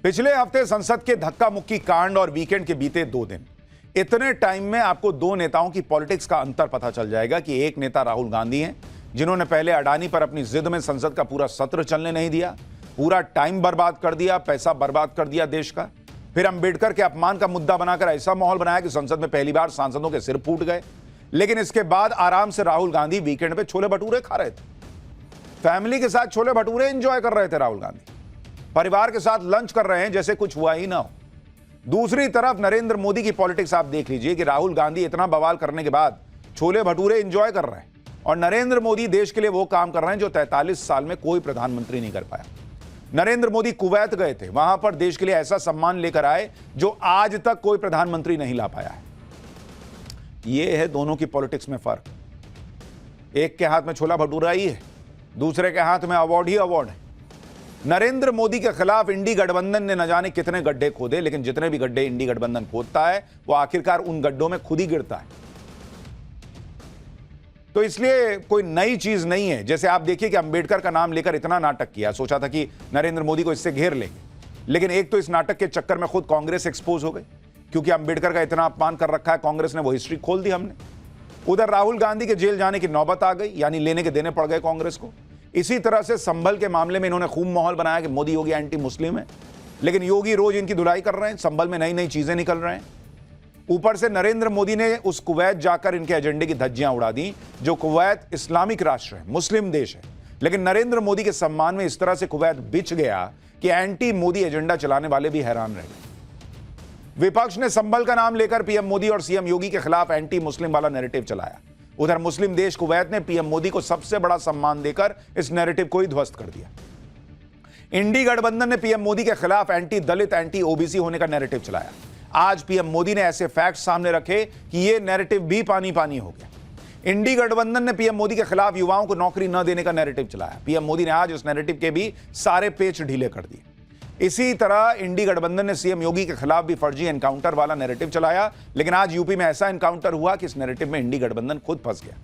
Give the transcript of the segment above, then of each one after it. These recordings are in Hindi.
पिछले हफ्ते संसद के धक्का मुक्की कांड और वीकेंड के बीते 2 दिन, इतने टाइम में आपको 2 नेताओं की पॉलिटिक्स का अंतर पता चल जाएगा कि एक नेता राहुल गांधी हैं, जिन्होंने पहले अडानी पर अपनी जिद में संसद का पूरा सत्र चलने नहीं दिया, पूरा टाइम बर्बाद कर दिया, पैसा बर्बाद कर दिया देश का। फिर अंबेडकर के अपमान का मुद्दा बनाकर ऐसा माहौल बनाया कि संसद में पहली बार सांसदों के सिर फूट गए। लेकिन इसके बाद आराम से राहुल गांधी वीकेंड पे छोले भटूरे खा रहे थे, फैमिली के साथ छोले भटूरे एंजॉय कर रहे थे। राहुल गांधी परिवार के साथ लंच कर रहे हैं जैसे कुछ हुआ ही ना हो। दूसरी तरफ नरेंद्र मोदी की पॉलिटिक्स आप देख लीजिए कि राहुल गांधी इतना बवाल करने के बाद छोले भटूरे एंजॉय कर रहे हैं, और नरेंद्र मोदी देश के लिए वो काम कर रहे हैं जो 43 साल में कोई प्रधानमंत्री नहीं कर पाया। नरेंद्र मोदी कुवैत गए थे, वहां पर देश के लिए ऐसा सम्मान लेकर आए जो आज तक कोई प्रधानमंत्री नहीं ला पाया है। यह है दोनों की पॉलिटिक्स में फर्क। एक के हाथ में छोला भटूरा ही है, दूसरे के हाथ में अवार्ड ही अवार्ड है। नरेंद्र मोदी के खिलाफ इंडी गठबंधन ने न जाने कितने गड्ढे खोदे, लेकिन जितने भी गड्ढे इंडी गठबंधन खोदता है वो आखिरकार उन गड्ढों में खुद ही गिरता है। तो इसलिए कोई नई चीज नहीं है। जैसे आप देखिए कि अंबेडकर का नाम लेकर इतना नाटक किया, सोचा था कि नरेंद्र मोदी को इससे घेर लेंगे, लेकिन एक तो इस नाटक के चक्कर में खुद कांग्रेस एक्सपोज हो गई, क्योंकि अंबेडकर का इतना अपमान कर रखा है कांग्रेस ने, वो हिस्ट्री खोल दी हमने। उधर राहुल गांधी के जेल जाने की नौबत आ गई, यानी लेने के देने पड़ गए कांग्रेस को। इसी तरह से संभल के मामले में इन्होंने खूब माहौल बनाया कि मोदी योगी एंटी मुस्लिम है, लेकिन योगी रोज इनकी धुलाई कर रहे हैं, संभल में नई नई चीजें निकल रहे हैं। ऊपर से नरेंद्र मोदी ने उस कुवैत जाकर इनके एजेंडे की धज्जियां उड़ा दी, जो कुवैत इस्लामिक राष्ट्र है, मुस्लिम देश है, लेकिन नरेंद्र मोदी के सम्मान में इस तरह से कुवैत बिछ गया कि एंटी मोदी एजेंडा चलाने वाले भी हैरान रह गए। विपक्ष ने संभल का नाम लेकर पीएम मोदी और सीएम योगी के खिलाफ एंटी मुस्लिम वाला नैरेटिव चलाया। उधर मुस्लिम देश कुवैत ने पीएम मोदी को सबसे बड़ा सम्मान देकर इस नैरेटिव को ही ध्वस्त कर दिया। इंडी गठबंधन ने पीएम मोदी के खिलाफ एंटी दलित, एंटी ओबीसी होने का नैरेटिव चलाया। आज पीएम मोदी ने ऐसे फैक्ट सामने रखे कि यह नैरेटिव भी पानी पानी हो गया। इंडी गठबंधन ने पीएम मोदी के खिलाफ युवाओं को नौकरी न देने का नैरेटिव चलाया। पीएम मोदी ने आज उस नैरेटिव के भी सारे पेच ढीले कर दिए। इसी तरह इंडी गठबंधन ने सीएम योगी के खिलाफ भी फर्जी एनकाउंटर वाला नैरेटिव चलाया, लेकिन आज यूपी में ऐसा एनकाउंटर हुआ कि इस नैरेटिव में इंडी गठबंधन खुद फंस गया।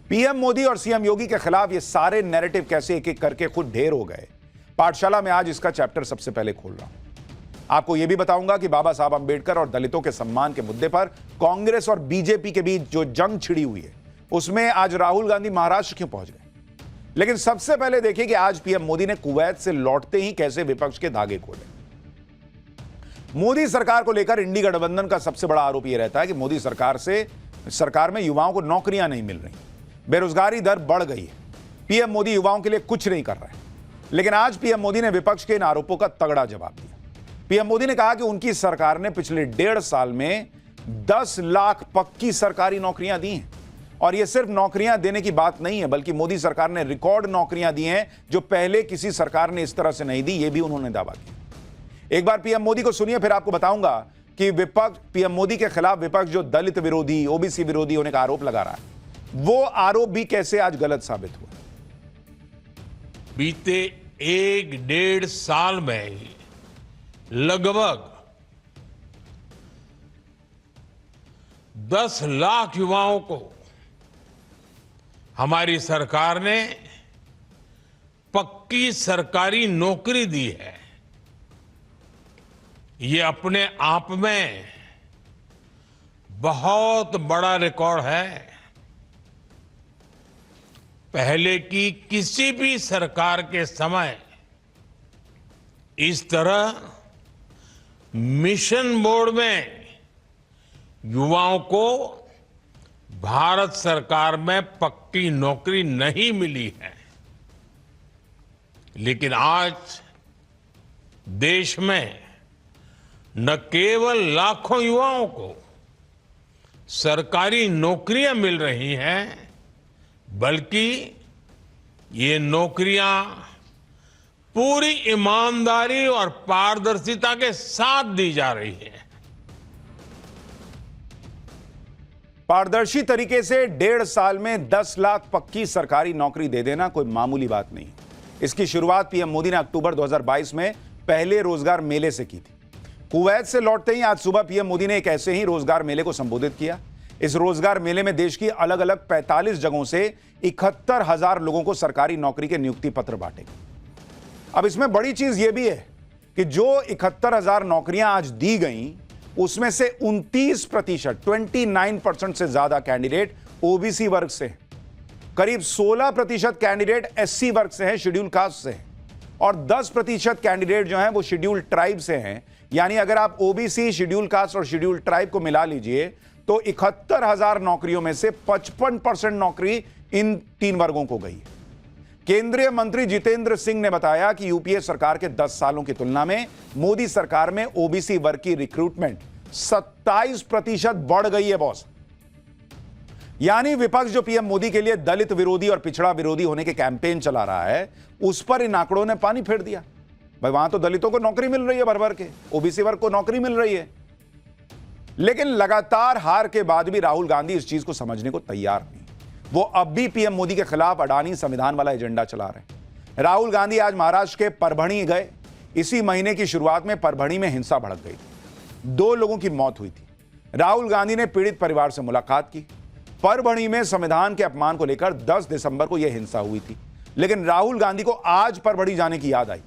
पीएम मोदी और सीएम योगी के खिलाफ ये सारे नैरेटिव कैसे एक एक करके खुद ढेर हो गए, पाठशाला में आज इसका चैप्टर सबसे पहले खोल रहा हूं। आपको यह भी बताऊंगा कि बाबा साहब अंबेडकर और दलितों के सम्मान के मुद्दे पर कांग्रेस और बीजेपी के बीच जो जंग छिड़ी हुई है, उसमें आज राहुल गांधी महाराष्ट्र क्यों पहुंच गए। लेकिन सबसे पहले देखिए कि आज पीएम मोदी ने कुवैत से लौटते ही कैसे विपक्ष के धागे खोले। मोदी सरकार को लेकर इंडी गठबंधन का सबसे बड़ा आरोप यह रहता है कि मोदी सरकार में युवाओं को नौकरियां नहीं मिल रही, बेरोजगारी दर बढ़ गई है, पीएम मोदी युवाओं के लिए कुछ नहीं कर रहे। लेकिन आज पीएम मोदी ने विपक्ष के इन आरोपों का तगड़ा जवाब दिया। पीएम मोदी ने कहा कि उनकी सरकार ने पिछले 1.5 साल में 10 लाख पक्की सरकारी नौकरियां दी हैं, और यह सिर्फ नौकरियां देने की बात नहीं है, बल्कि मोदी सरकार ने रिकॉर्ड नौकरियां दी हैं जो पहले किसी सरकार ने इस तरह से नहीं दी, यह भी उन्होंने दावा किया। एक बार पीएम मोदी को सुनिए, फिर आपको बताऊंगा कि विपक्ष, पीएम मोदी के खिलाफ विपक्ष जो दलित विरोधी, ओबीसी विरोधी होने का आरोप लगा रहा है, वो आरोप भी कैसे आज गलत साबित हुआ। बीते 1.5 साल में लगभग 10 लाख युवाओं को हमारी सरकार ने पक्की सरकारी नौकरी दी है। ये अपने आप में बहुत बड़ा रिकॉर्ड है। पहले की किसी भी सरकार के समय इस तरह मिशन मोड में युवाओं को भारत सरकार में पक्की नौकरी नहीं मिली है। लेकिन आज देश में न केवल लाखों युवाओं को सरकारी नौकरियां मिल रही हैं, बल्कि ये नौकरियां पूरी ईमानदारी और पारदर्शिता के साथ दी जा रही है। पारदर्शी तरीके से 1.5 साल में 10 लाख पक्की सरकारी नौकरी दे देना कोई मामूली बात नहीं। इसकी शुरुआत पीएम मोदी ने अक्टूबर 2022 में पहले रोजगार मेले से की थी। कुवैत से लौटते ही आज सुबह पीएम मोदी ने एक ऐसे ही रोजगार मेले को संबोधित किया। इस रोजगार मेले में देश की अलग अलग 45 जगहों से 71,000 लोगों को सरकारी नौकरी के नियुक्ति पत्र बांटे। अब इसमें बड़ी चीज यह भी है कि जो 71,000 नौकरियां आज दी गई उसमें से 29%, 29% से ज्यादा कैंडिडेट ओबीसी वर्ग से हैं। करीब 16% कैंडिडेट एससी वर्ग से हैं, शेड्यूल कास्ट से हैं, और 10% कैंडिडेट जो हैं वो शेड्यूल ट्राइब से हैं। यानी अगर आप ओबीसी, शेड्यूल कास्ट और शेड्यूल ट्राइब को मिला लीजिए तो 71,000 नौकरियों में से 55% नौकरी इन 3 वर्गों को गई है। केंद्रीय मंत्री जितेंद्र सिंह ने बताया कि यूपीए सरकार के 10 सालों की तुलना में मोदी सरकार में ओबीसी वर्ग की रिक्रूटमेंट 27% बढ़ गई है बॉस। यानी विपक्ष जो पीएम मोदी के लिए दलित विरोधी और पिछड़ा विरोधी होने के कैंपेन चला रहा है, उस पर इन आंकड़ों ने पानी फेर दिया। भाई वहां तो दलितों को नौकरी मिल रही है भर भर के, ओबीसी वर्ग को नौकरी मिल रही है। लेकिन लगातार हार के बाद भी राहुल गांधी इस चीज को समझने को तैयार नहीं। वो अब भी पीएम मोदी के खिलाफ अडानी संविधान वाला एजेंडा चला रहे हैं। राहुल गांधी आज महाराष्ट्र के परभणी गए। इसी महीने की शुरुआत में परभणी में हिंसा भड़क गई थी, 2 लोगों की मौत हुई थी। राहुल गांधी ने पीड़ित परिवार से मुलाकात की। परभणी में संविधान के अपमान को लेकर 10 दिसंबर को यह हिंसा हुई थी, लेकिन राहुल गांधी को आज परभणी जाने की याद आई।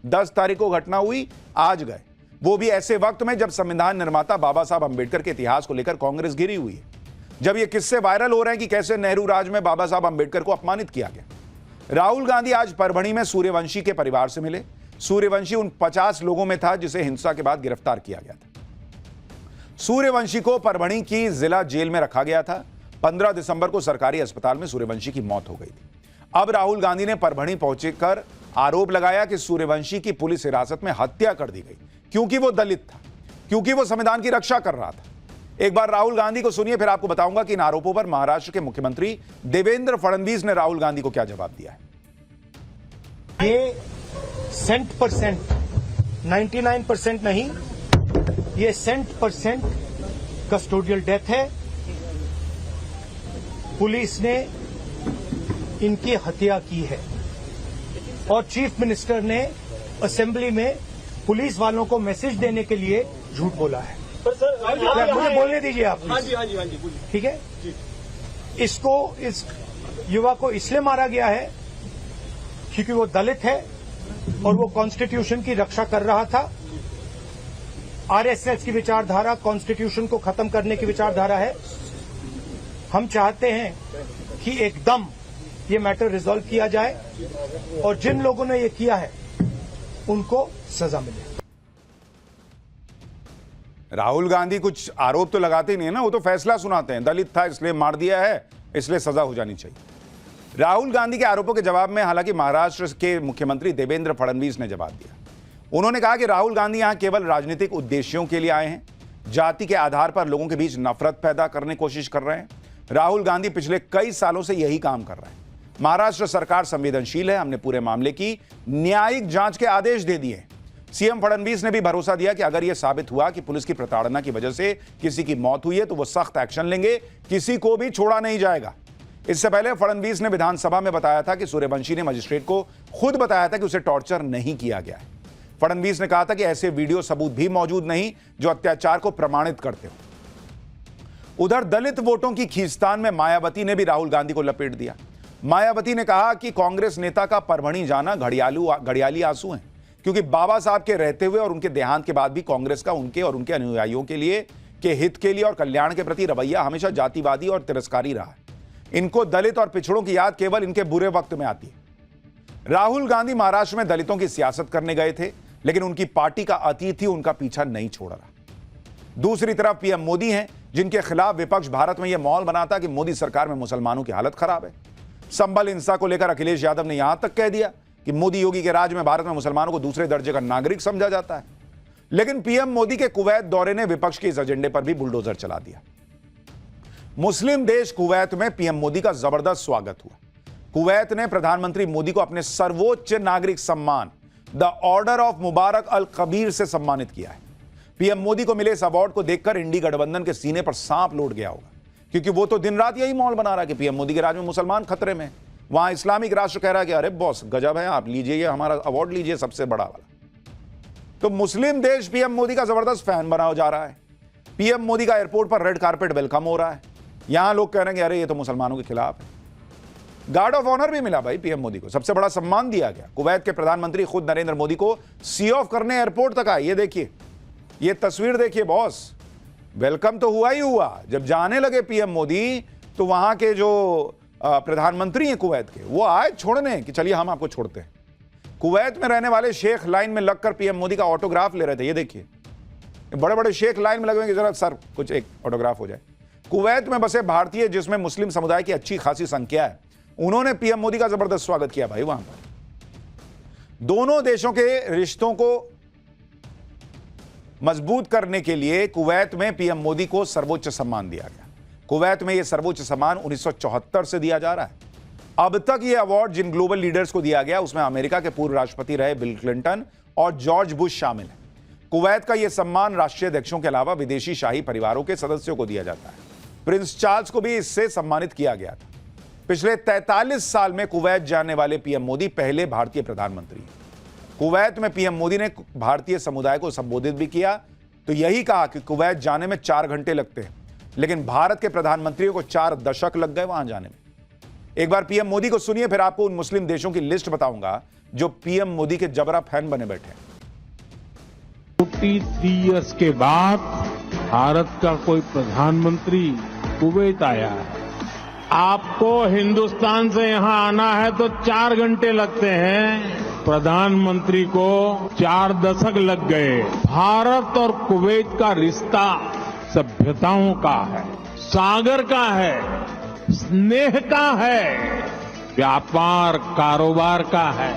10 तारीख को घटना हुई, आज गए, वो भी ऐसे वक्त में जब संविधान निर्माता बाबा साहब अंबेडकर के इतिहास को लेकर कांग्रेस घिरी हुई है, जब ये किस्से वायरल हो रहे हैं कि कैसे नेहरू राज में बाबा साहब अंबेडकर को अपमानित किया गया। राहुल गांधी आज परभणी में सूर्यवंशी के परिवार से मिले। सूर्यवंशी उन 50 लोगों में था जिसे हिंसा के बाद गिरफ्तार किया गया था। सूर्यवंशी को परभणी की जिला जेल में रखा गया था। 15 दिसंबर को सरकारी अस्पताल में सूर्यवंशी की मौत हो गई थी। अब राहुल गांधी ने परभणी पहुंचकर आरोप लगाया कि सूर्यवंशी की पुलिस हिरासत में हत्या कर दी गई क्योंकि वो दलित था, क्योंकि वो संविधान की रक्षा कर रहा था। एक बार राहुल गांधी को सुनिए, फिर आपको बताऊंगा कि इन आरोपों पर महाराष्ट्र के मुख्यमंत्री देवेंद्र फडणवीस ने राहुल गांधी को क्या जवाब दिया है। ये 100%, 99% नहीं, ये 100% कस्टोडियल डेथ है। पुलिस ने इनकी हत्या की है और चीफ मिनिस्टर ने असेंबली में पुलिस वालों को मैसेज देने के लिए झूठ बोला है। मुझे बोलने दीजिए आप। हाँ जी, ठीक है। इसको, इस युवा को इसलिए मारा गया है क्योंकि वो दलित है और वो कॉन्स्टिट्यूशन की रक्षा कर रहा था। आरएसएस की विचारधारा कॉन्स्टिट्यूशन को खत्म करने की विचारधारा है। हम चाहते हैं कि एकदम ये मैटर रिजॉल्व किया जाए और जिन लोगों ने ये किया है उनको सजा मिले। राहुल गांधी कुछ आरोप तो लगाते नहीं है ना, वो तो फैसला सुनाते हैं। दलित था इसलिए मार दिया है, इसलिए सजा हो जानी चाहिए। राहुल गांधी के आरोपों के जवाब में हालांकि महाराष्ट्र के मुख्यमंत्री देवेंद्र फडणवीस ने जवाब दिया। उन्होंने कहा कि राहुल गांधी यहां केवल राजनीतिक उद्देश्यों के लिए आए हैं, जाति के आधार पर लोगों के बीच नफरत पैदा करने की कोशिश कर रहे हैं। राहुल गांधी पिछले कई सालों से यही काम कर रहे हैं। महाराष्ट्र सरकार संवेदनशील है, हमने पूरे मामले की न्यायिक जांच के आदेश दे दिए। सीएम फडणवीस ने भी भरोसा दिया कि अगर यह साबित हुआ कि पुलिस की प्रताड़ना की वजह से किसी की मौत हुई है तो वो सख्त एक्शन लेंगे, किसी को भी छोड़ा नहीं जाएगा। इससे पहले फडणवीस ने विधानसभा में बताया था कि सूर्यवंशी ने मजिस्ट्रेट को खुद बताया था कि उसे टॉर्चर नहीं किया गया है। फडणवीस ने कहा था कि ऐसे वीडियो सबूत भी मौजूद नहीं जो अत्याचार को प्रमाणित करते हो। उधर दलित वोटों की खींचतान में मायावती ने भी राहुल गांधी को लपेट दिया। मायावती ने कहा कि कांग्रेस नेता का परभणी जाना घड़ियाली आंसू है, क्योंकि बाबा साहब के रहते हुए और उनके देहांत के बाद भी कांग्रेस का उनके और उनके अनुयायियों के लिए, के हित के लिए और कल्याण के प्रति रवैया हमेशा जातिवादी और तिरस्कारी रहा है। इनको दलित और पिछड़ों की याद केवल इनके बुरे वक्त में आती है। राहुल गांधी महाराष्ट्र में दलितों की सियासत करने गए थे, लेकिन उनकी पार्टी का अतीत ही उनका पीछा नहीं छोड़ रहा। दूसरी तरफ पीएम मोदी हैं, जिनके खिलाफ विपक्ष भारत में यह माहौल बनाता कि मोदी सरकार में मुसलमानों की हालत खराब है। संभल हिंसा को लेकर अखिलेश यादव ने यहां तक कह दिया कि मोदी योगी के राज में भारत में मुसलमानों को दूसरे दर्जे का नागरिक समझा जाता है। लेकिन पीएम मोदी के कुवैत दौरे ने विपक्ष के इस एजेंडे पर भी बुलडोजर चला दिया। मुस्लिम देश कुवैत में पीएम मोदी का जबरदस्त स्वागत हुआ। कुवैत ने प्रधानमंत्री मोदी को अपने सर्वोच्च नागरिक सम्मान द ऑर्डर ऑफ मुबारक अल कबीर से सम्मानित किया है। पीएम मोदी को मिले इस अवार्ड को देखकर इंडी गठबंधन के सीने पर सांप लौट गया होगा, क्योंकि वो तो दिन रात यही माहौल बना रहा है कि पीएम मोदी के राज में मुसलमान खतरे में। वहां इस्लामिक राष्ट्र कह रहा है कि अरे बॉस गजब है, आप लीजिए ये हमारा अवार्ड लीजिए सबसे बड़ा वाला। तो मुस्लिम देश पीएम मोदी का जबरदस्त फैन बना जा रहा है। पीएम मोदी का एयरपोर्ट पर रेड कारपेट वेलकम हो रहा है। यहां लोग कह रहे हैं कि अरे ये तो मुसलमानों के खिलाफ है। गार्ड ऑफ ऑनर भी मिला भाई पीएम मोदी को, सबसे बड़ा सम्मान दिया गया। कुवैत के प्रधानमंत्री खुद नरेंद्र मोदी को सी ऑफ करने एयरपोर्ट तक आए। ये देखिए, ये तस्वीर देखिए बॉस, वेलकम तो हुआ ही हुआ। जब जाने लगे पीएम मोदी तो वहां के जो प्रधानमंत्री हैं कुवैत के, वो आए छोड़ने कि चलिए हम आपको छोड़ते हैं। कुवैत में रहने वाले शेख लाइन में लगकर पीएम मोदी का ऑटोग्राफ ले रहे थे। ये देखिए, बड़े बड़े शेख लाइन में लगे हुए कि जरा सर कुछ एक ऑटोग्राफ हो जाए। कुवैत में बसे भारतीय, जिसमें मुस्लिम समुदाय की अच्छी खासी संख्या है, उन्होंने पीएम मोदी का जबरदस्त स्वागत किया भाई वहां पर। दोनों देशों के रिश्तों को मजबूत करने के लिए कुवैत में पीएम मोदी को सर्वोच्च सम्मान दिया गया। कुवैत में यह सर्वोच्च सम्मान 1974 से दिया जा रहा है। अब तक यह अवार्ड जिन ग्लोबल लीडर्स को दिया गया उसमें अमेरिका के पूर्व राष्ट्रपति रहे बिल क्लिंटन और जॉर्ज बुश शामिल हैं। कुवैत का यह सम्मान राष्ट्रीय अध्यक्षों के अलावा विदेशी शाही परिवारों के सदस्यों को दिया जाता है। प्रिंस चार्ल्स को भी इससे सम्मानित किया गया था। पिछले 43 साल में कुवैत जाने वाले पीएम मोदी पहले भारतीय प्रधानमंत्री हैं। कुवैत में पीएम मोदी ने भारतीय समुदाय को संबोधित भी किया, तो यही कहा कि कुवैत जाने में 4 घंटे लगते हैं, लेकिन भारत के प्रधानमंत्रियों को 4 दशक लग गए वहां जाने में। एक बार पीएम मोदी को सुनिए, फिर आपको उन मुस्लिम देशों की लिस्ट बताऊंगा जो पीएम मोदी के जबरा फैन बने बैठे हैं। 43 इयर्स के बाद भारत का कोई प्रधानमंत्री कुवैत आया है। आपको हिंदुस्तान से यहां आना है तो 4 घंटे लगते हैं, प्रधानमंत्री को 4 दशक लग गए। भारत और कुवैत का रिश्ता सभ्यताओं का है, सागर का है, स्नेह का है, व्यापार कारोबार का है।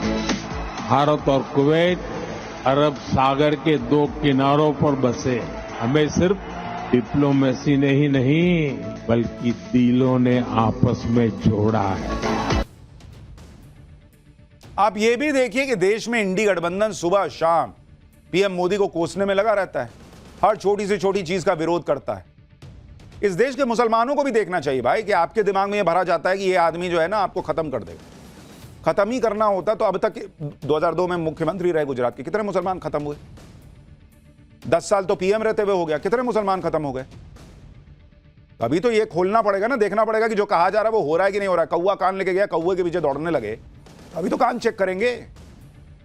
भारत और कुवैत अरब सागर के 2 किनारों पर बसे। हमें सिर्फ डिप्लोमेसी ने ही नहीं बल्कि दिलों ने आपस में जोड़ा है। आप ये भी देखिए कि देश में इंडी गठबंधन सुबह शाम पीएम मोदी को कोसने में लगा रहता है, हर छोटी से छोटी चीज का विरोध करता है। इस देश के मुसलमानों को भी देखना चाहिए भाई कि आपके दिमाग में यह भरा जाता है कि यह आदमी जो है ना आपको खत्म कर देगा। खत्म ही करना होता तो अब तक 2002 में मुख्यमंत्री रहे गुजरात के, कितने मुसलमान खत्म हुए? 10 साल तो पीएम रहते हुए हो गया, कितने मुसलमान खत्म हो गए? अभी तो ये खोलना पड़ेगा ना, देखना पड़ेगा कि जो कहा जा रहा है वो हो रहा है कि नहीं हो रहा है। कौवा कान लेके गया, कौवे के पीछे दौड़ने लगे, अभी तो कान चेक करेंगे।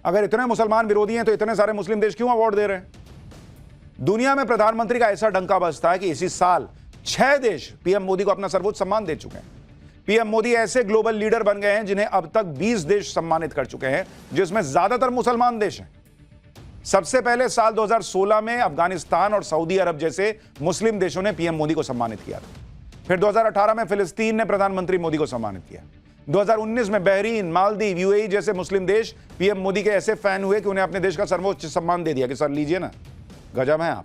अगर इतने मुसलमान विरोधी हैं तो इतने सारे मुस्लिम देश क्यों अवार्ड दे रहे हैं? दुनिया में प्रधानमंत्री का ऐसा डंका बजता है कि इसी साल 6 देश पीएम मोदी को अपना सर्वोच्च सम्मान दे चुके हैं। पीएम मोदी ऐसे ग्लोबल लीडर बन गए हैं जिन्हें अब तक 20 देश सम्मानित कर चुके हैं, जिसमें ज्यादातर मुसलमान देश हैं। सबसे पहले साल 2016 में अफगानिस्तान और सऊदी अरब जैसे मुस्लिम देशों ने पीएम मोदी को सम्मानित किया था। फिर 2018 में फिलिस्तीन ने प्रधानमंत्री मोदी को सम्मानित किया। 2019 में बहरीन, मालदीव, यूएई जैसे मुस्लिम देश पीएम मोदी के ऐसे फैन हुए कि उन्हें अपने देश का सर्वोच्च सम्मान दे दिया कि सर लीजिए ना, गजब हैं आप।